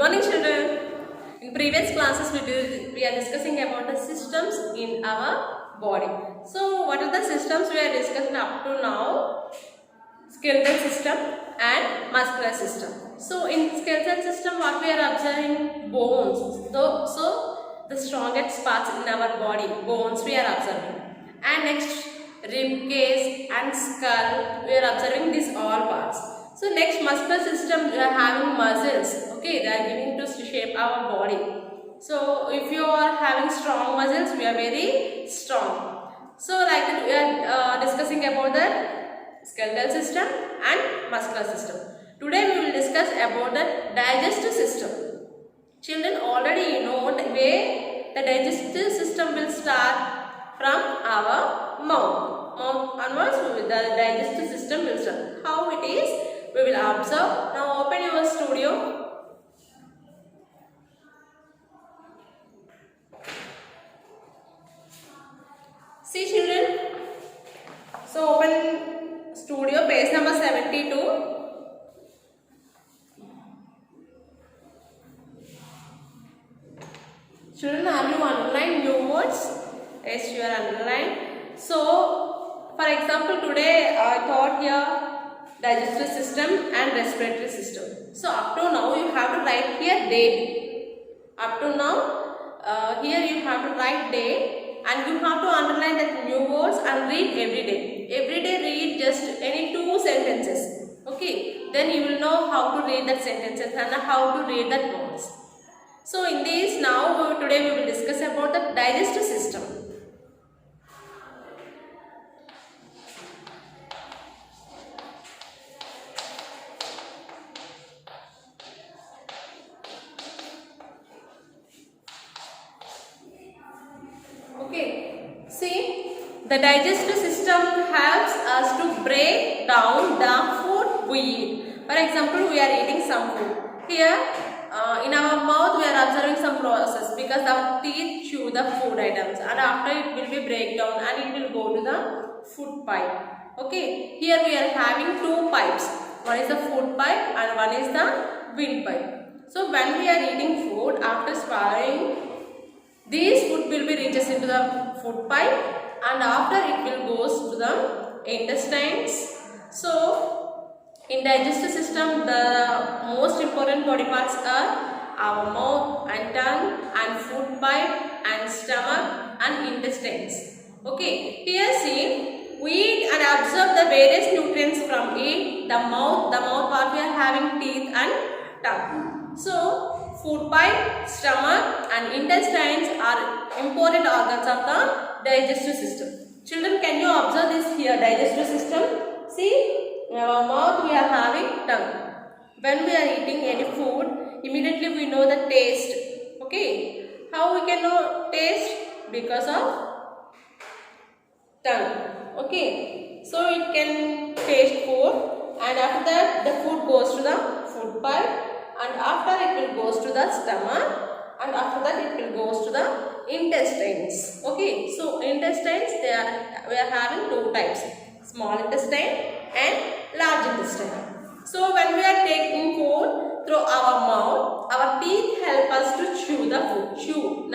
Morning, children. In previous classes, we are discussing about the systems in our body. So, what are the systems we are discussing up to now? Skeletal system and muscular system. So, in skeletal system, what we are observing? Bones. So the strongest parts in our body, bones we are observing. And next, rib cage and skull, we are observing these all parts. So next, muscular system, we are having muscles. Okay, they are giving to shape our body. So if you are having strong muscles, we are very strong. So like that, we are discussing about the skeletal system and muscular system. Today we will discuss about the digestive system. Children, already you know the way the digestive system will start from our mouth. Mouth onwards, the digestive system will start. How it is, we will observe. Now open your studio. See children. So open studio, page number 72. Children, have you underlined new words? Yes, you are underlined. So, for example, today I taught here digestive system and respiratory system. So, up to now you have to write here date. Up to now, here you have to write date and you have to underline the new words and read every day. Every day read just any 2 sentences. Okay, then you will know how to read that sentences and how to read that words. So in this today we will discuss about the digestive system. Okay, see, the digestive system helps us to break down the food we eat. For example, we are eating some food. Here, in our mouth we are observing some process because our teeth chew the food items and after it will be break down and it will go to the food pipe. Okay, here we are having 2 pipes. One is the food pipe and one is the wind pipe. So when we are eating food, after swallowing, these food will be reaches into the food pipe and after it will goes to the intestines. So in digestive system, the most important body parts are our mouth and tongue and food pipe and stomach and intestines. Okay, here see, we eat and absorb the various nutrients from it. The mouth part we are having teeth and tongue. So, food pipe, stomach and intestines are important organs of the digestive system. Children, can you observe this here, digestive system? See, in our mouth we are having tongue. When we are eating any food, immediately we know the taste. Okay, how we can know taste? Because of tongue. Okay, so it can taste food and after that the food goes to the food pipe and after it will goes to the stomach and after that it will goes to the intestines. Okay, so intestines we are having 2 types, small intestine and large intestine. So when we are taking food through our mouth, our teeth help us to chew the food.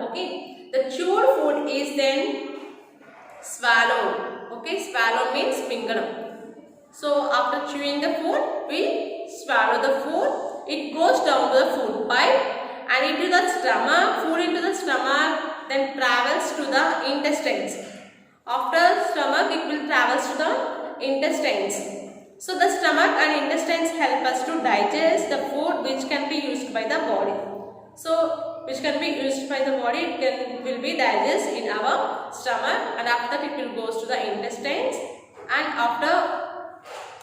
Okay, the chewed food is then swallowed. Okay, swallow means pingadam. So after chewing the food, we swallow the food. It goes down to the food pipe and into the stomach. Food into the stomach then travels to the intestines. After stomach, it will travels to the intestines. So the stomach and intestines help us to digest the food which can be used by the body. So which can be used by the body, it will be digested in our stomach and after that it will goes to the intestines and after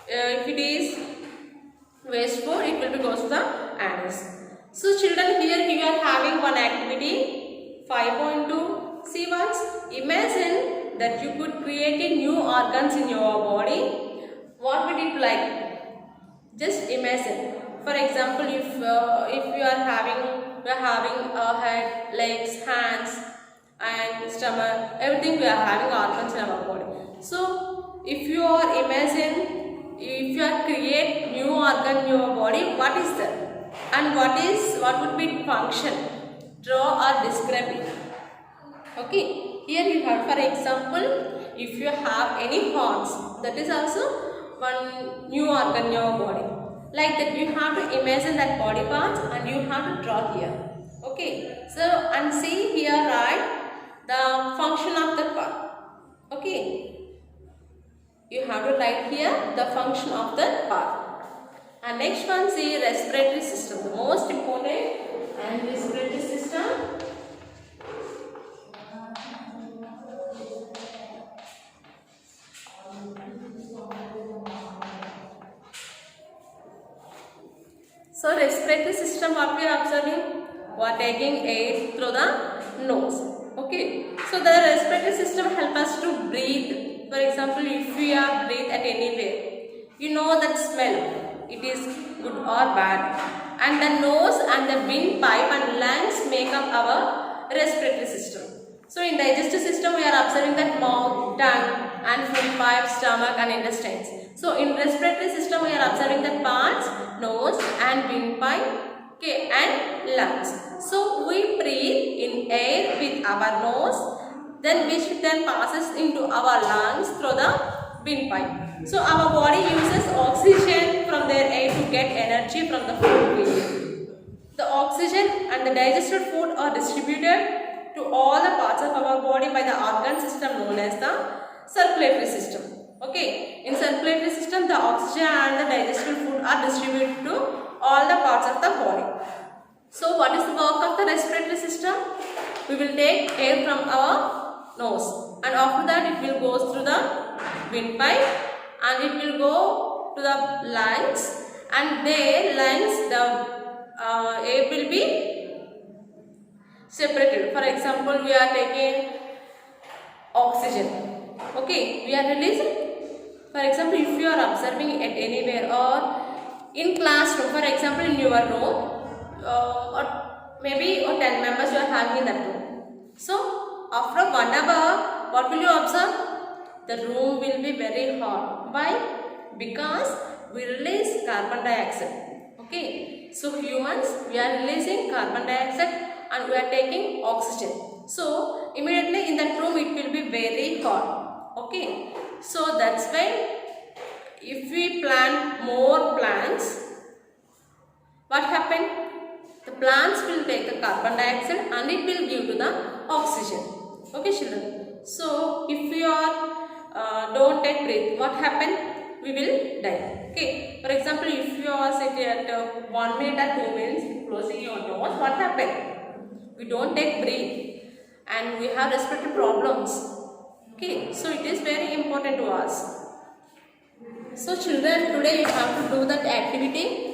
if it is waste food, it will be goes to the anus. So children, here you are having one activity 5.2. See once, imagine that you could create new organs in your body. What would it like? Just imagine. For example, if you are having a head, legs, hands, and stomach, everything we are having organs in our body. So, if you are imagine, if you are create new organ in your body, what is that? And what would be function? Draw or describe it. Okay, here you have, for example, if you have any horns, that is also one new organ in your body. Like that, you have to imagine that body parts and you have to draw here. Okay, so and see here, right, the function of the part. Okay, you have to write here the function of the part. And next one, see respiratory system, the most important. And respiratory system, so respiratory system, what we are observing? We are taking air through the nose. Okay, so the respiratory system help us to breathe. For example, if we are breathe at anywhere, you know that smell, it is good or bad. And the nose and the windpipe and lungs make up our respiratory system. So in digestive system, we are observing that mouth, tongue and food pipe, stomach and intestines. So in respiratory system, we are observing the parts, nose and windpipe, okay, and lungs. So we breathe in air with our nose, then which then passes into our lungs through the windpipe. So our body uses oxygen from their air to get energy from the food we eat. The oxygen and the digested food are distributed to all the parts of our body by the organ system known as the circulatory system. Okay, in circulatory system, the oxygen and the digested food are distributed to all the parts of the body. So what is the work of the respiratory system? We will take air from our nose and after that it will go through the windpipe and it will go to the lungs, and there lungs, the air will be separated. For example, we are taking oxygen. Okay, we are releasing. For example, if you are observing at anywhere or in classroom, for example, in your room, or maybe 10 members you are having in that room. So after 1 hour, what will you observe? The room will be very hot. Why? Because we release carbon dioxide. Okay, so humans, we are releasing carbon dioxide and we are taking oxygen. So immediately in that room it will be very hot. Okay, so that's why if we plant more plants, what happened? The plants will take the carbon dioxide and it will give to the oxygen. Okay, children. So if we are don't take breath, what happened? We will die. Okay. For example, if you are sitting at 1 minute or 2 minutes closing your nose, what happened? We don't take breath and we have respiratory problems. Okay. So it is very important to us. So children, today you have to do that activity.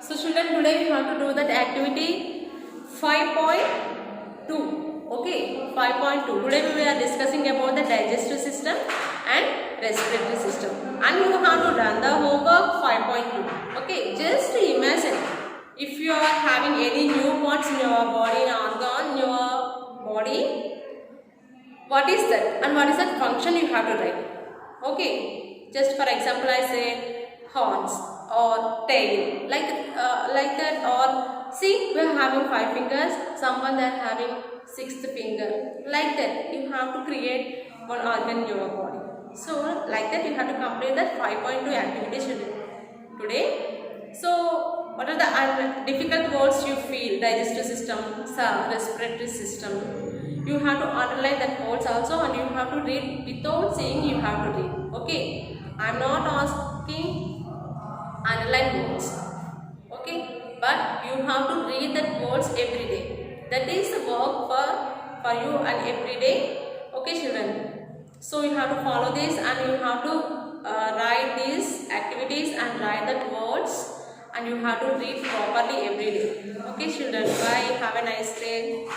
So children, today we have to do that activity 5.2. Okay, 5.2. Today we are discussing about the digestive system and respiratory system. And you have to run the homework 5.2. Okay, just imagine if you are having any new parts in your body, an organ in your body, what is that and what is that function you have to write. Okay, just for example, I say horns or tail, like that, or see, we are having 5 fingers, someone they are having 6th finger, like that. You have to create one organ in your body. So like that you have to complete that 5.2 activities today. So what are the difficult words you feel? Digestive system, respiratory system. You have to underline that words also and you have to read without saying you have to read. Okay, I am not asking underline words. Okay, but you have to read that words every day. That is the work for you and every day. Okay, children. So you have to follow this and you have to write these activities and write the words and you have to read properly every day. Okay, children. Bye. Have a nice day.